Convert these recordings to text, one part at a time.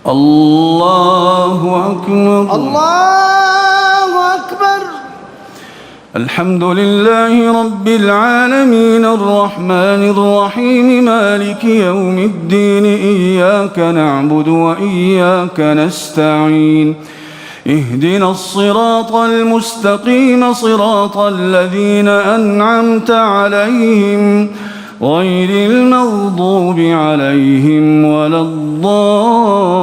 الله أكبر. الله أكبر. الحمد لله رب العالمين الرحمن الرحيم مالك يوم الدين إياك نعبد وإياك نستعين اهدنا الصراط المستقيم صراط الذين أنعمت عليهم غير المغضوب عليهم ولا الضالين.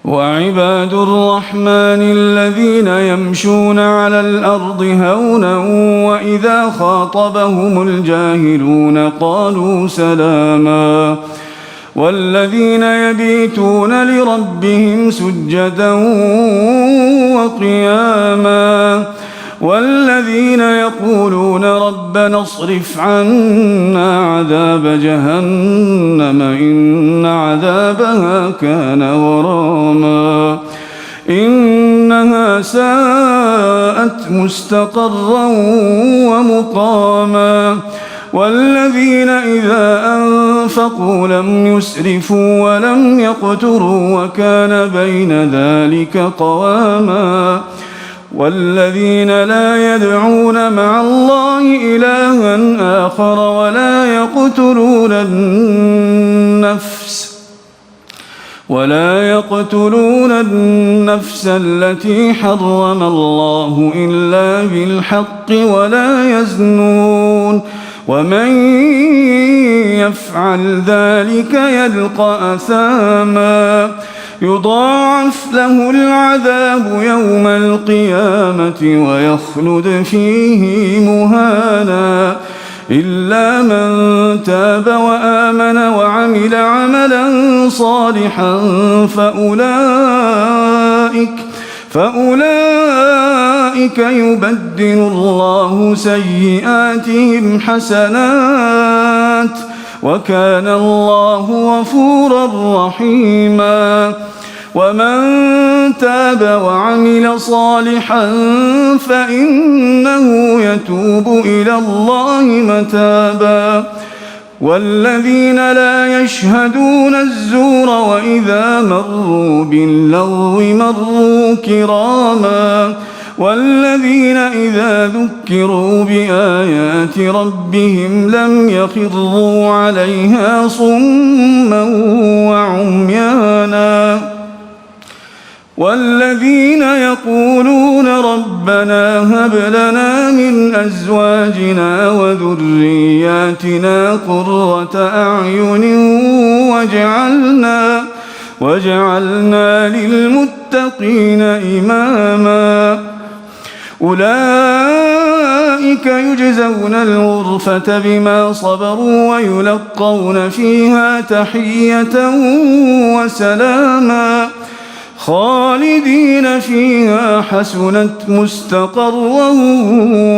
وعباد الرحمن الذين يمشون على الأرض هونا وإذا خاطبهم الجاهلون قالوا سلاما والذين يبيتون لربهم سجدا وقياما والذين يقولون ربنا اصرف عنا عذاب جهنم إن عذابها كان غراما إنها ساءت مستقرا ومقاما والذين إذا أنفقوا لم يسرفوا ولم يقتروا وكان بين ذلك قواما والذين لا يدعون مع الله إلها آخر ولا يقتلون النفس التي حرم الله إلا بالحق ولا يزنون ومن يفعل ذلك يلقى أثاما يضاعف له العذاب يوم القيامة ويخلد فيه مهانا إلا من تاب وآمن وعمل عملا صالحا فأولئك يبدل الله سيئاتهم حسنات وكان الله غفورا رحيما ومن تاب وعمل صالحا فإنه يتوب إلى الله متابا والذين لا يشهدون الزور وإذا مروا باللغو مروا كراما والذين إذا ذكروا بآيات ربهم لم يخروا عليها صما وعميانا والذين يقولون ربنا هب لنا من أزواجنا وذرياتنا قرة أعين وجعلنا للمتقين إماما أولئك يجزون الغرفة بما صبروا ويلقون فيها تحية وسلاما خالدين فيها حسنت مستقرا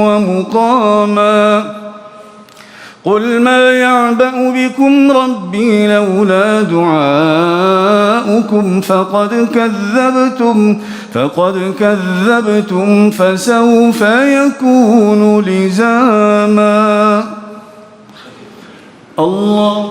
ومقاما قل ما يعبأ بكم ربي لولا دعاؤكم فقد كذبتم فسوف يكون لزاما. الله